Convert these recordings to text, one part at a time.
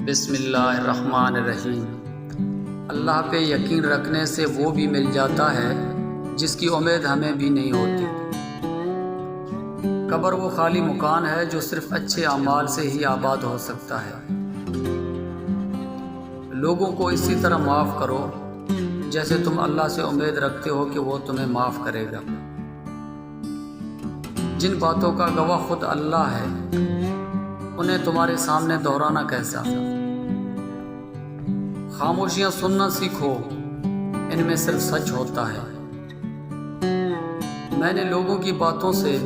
بسم اللہ الرحمن الرحیم۔ اللہ پہ یقین رکھنے سے وہ بھی مل جاتا ہے جس کی امید ہمیں بھی نہیں ہوتی۔ قبر وہ خالی مکان ہے جو صرف اچھے اعمال سے ہی آباد ہو سکتا ہے۔ لوگوں کو اسی طرح معاف کرو جیسے تم اللہ سے امید رکھتے ہو کہ وہ تمہیں معاف کرے گا۔ جن باتوں کا گواہ خود اللہ ہے انہیں تمہارے سامنے دہرانا کیسا؟ خاموشیاں سننا سیکھو، ان میں صرف سچ ہوتا ہے۔ میں نے لوگوں کی باتوں سے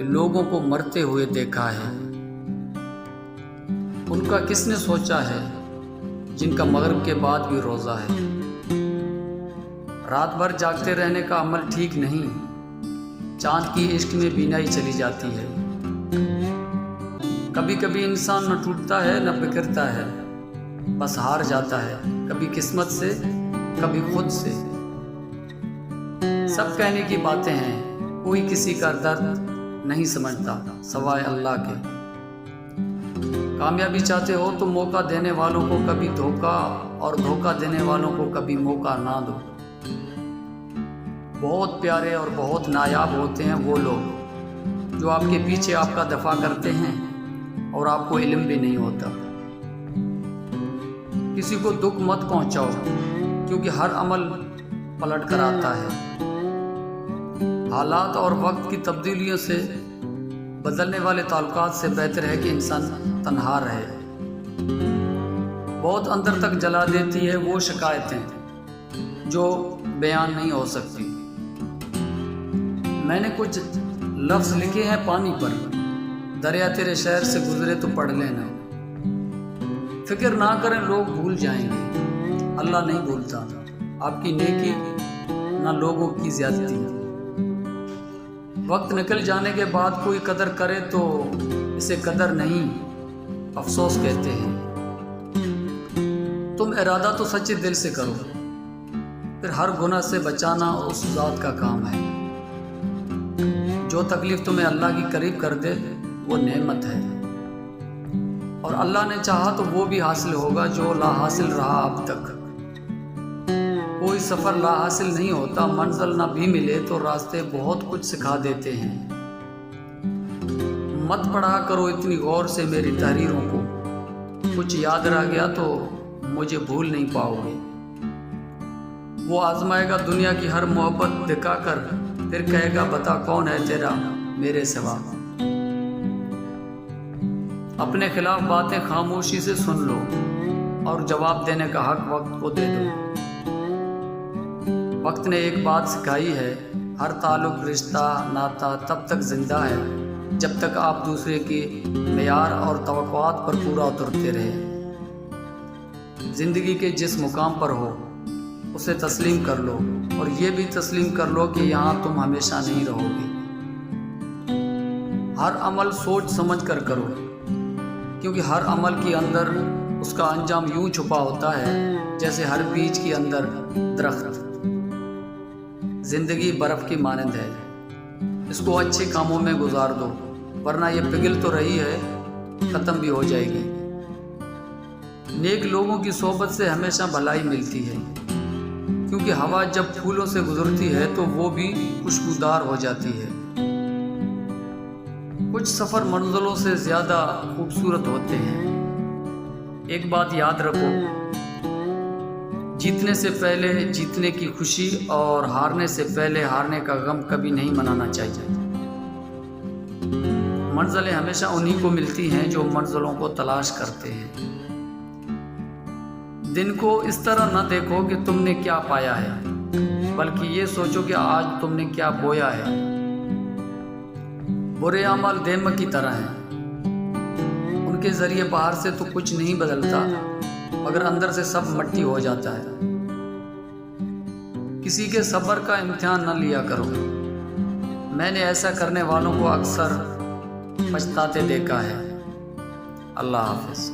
لوگوں کو مرتے ہوئے دیکھا ہے۔ ان کا کس نے سوچا ہے جن کا مغرب کے بعد بھی روزہ ہے؟ رات بھر جاگتے رہنے کا عمل ٹھیک نہیں، چاند کی عشق میں بینائی چلی جاتی ہے۔ کبھی کبھی انسان نہ ٹوٹتا ہے نہ بکھرتا ہے، بس ہار جاتا ہے، کبھی قسمت سے کبھی خود سے۔ سب کہنے کی باتیں ہیں، کوئی کسی کا درد نہیں سمجھتا سوائے اللہ کے۔ کامیابی چاہتے ہو تو موقع دینے والوں کو کبھی دھوکہ اور دھوکہ دینے والوں کو کبھی موقع نہ دو۔ بہت پیارے اور بہت نایاب ہوتے ہیں وہ لوگ جو آپ کے پیچھے آپ کا دفاع کرتے ہیں اور آپ کو علم بھی نہیں ہوتا۔ کسی کو دکھ مت پہنچاؤ کیونکہ ہر عمل پلٹ کر آتا ہے۔ حالات اور وقت کی تبدیلیوں سے بدلنے والے تعلقات سے بہتر ہے کہ انسان تنہا رہے۔ بہت اندر تک جلا دیتی ہے وہ شکایتیں جو بیان نہیں ہو سکتی۔ میں نے کچھ لفظ لکھے ہیں پانی پر، دریا تیرے شہر سے گزرے تو پڑھ لینا۔ فکر نہ کریں لوگ بھول جائیں گے، اللہ نہیں بھولتا آپ کی نیکی نہ لوگوں کی زیادتی۔ وقت نکل جانے کے بعد کوئی قدر کرے تو اسے قدر نہیں افسوس کہتے ہیں۔ تم ارادہ تو سچے دل سے کرو، پھر ہر گناہ سے بچانا اس ذات کا کام ہے۔ جو تکلیف تمہیں اللہ کی قریب کر دے وہ نعمت ہے، اور اللہ نے چاہا تو وہ بھی حاصل ہوگا جو لا حاصل رہا اب تک۔ کوئی سفر لا حاصل نہیں ہوتا، منزل نہ بھی ملے تو راستے بہت کچھ سکھا دیتے ہیں۔ مت پڑھا کرو اتنی غور سے میری تحریروں کو، کچھ یاد رہ گیا تو مجھے بھول نہیں پاؤ گے۔ وہ آزمائے گا دنیا کی ہر محبت دکھا کر، پھر کہے گا بتا کون ہے تیرا میرے سوا۔ اپنے خلاف باتیں خاموشی سے سن لو اور جواب دینے کا حق وقت کو دے دو۔ وقت نے ایک بات سکھائی ہے، ہر تعلق رشتہ ناتا تب تک زندہ ہے جب تک آپ دوسرے کی معیار اور توقعات پر پورا اترتے رہے۔ زندگی کے جس مقام پر ہو اسے تسلیم کر لو، اور یہ بھی تسلیم کر لو کہ یہاں تم ہمیشہ نہیں رہو گے۔ ہر عمل سوچ سمجھ کر کرو، کیونکہ ہر عمل کے اندر اس کا انجام یوں چھپا ہوتا ہے جیسے ہر بیج کے اندر درخت۔ زندگی برف کی مانند ہے، اس کو اچھے کاموں میں گزار دو، ورنہ یہ پگھل تو رہی ہے، ختم بھی ہو جائے گی۔ نیک لوگوں کی صحبت سے ہمیشہ بھلائی ملتی ہے، کیونکہ ہوا جب پھولوں سے گزرتی ہے تو وہ بھی خوشبودار ہو جاتی ہے۔ کچھ سفر منزلوں سے زیادہ خوبصورت ہوتے ہیں۔ ایک بات یاد رکھو، جیتنے سے پہلے جیتنے کی خوشی اور ہارنے سے پہلے ہارنے کا غم کبھی نہیں منانا چاہیے۔ منزلیں ہمیشہ انہی کو ملتی ہیں جو منزلوں کو تلاش کرتے ہیں۔ دن کو اس طرح نہ دیکھو کہ تم نے کیا پایا ہے، بلکہ یہ سوچو کہ آج تم نے کیا بویا ہے۔ برے اعمال دیمک کی طرح ہیں، ان کے ذریعے باہر سے تو کچھ نہیں بدلتا مگر اندر سے سب مٹی ہو جاتا ہے۔ کسی کے صبر کا امتحان نہ لیا کرو، میں نے ایسا کرنے والوں کو اکثر پچھتاتے دیکھا ہے۔ اللہ حافظ۔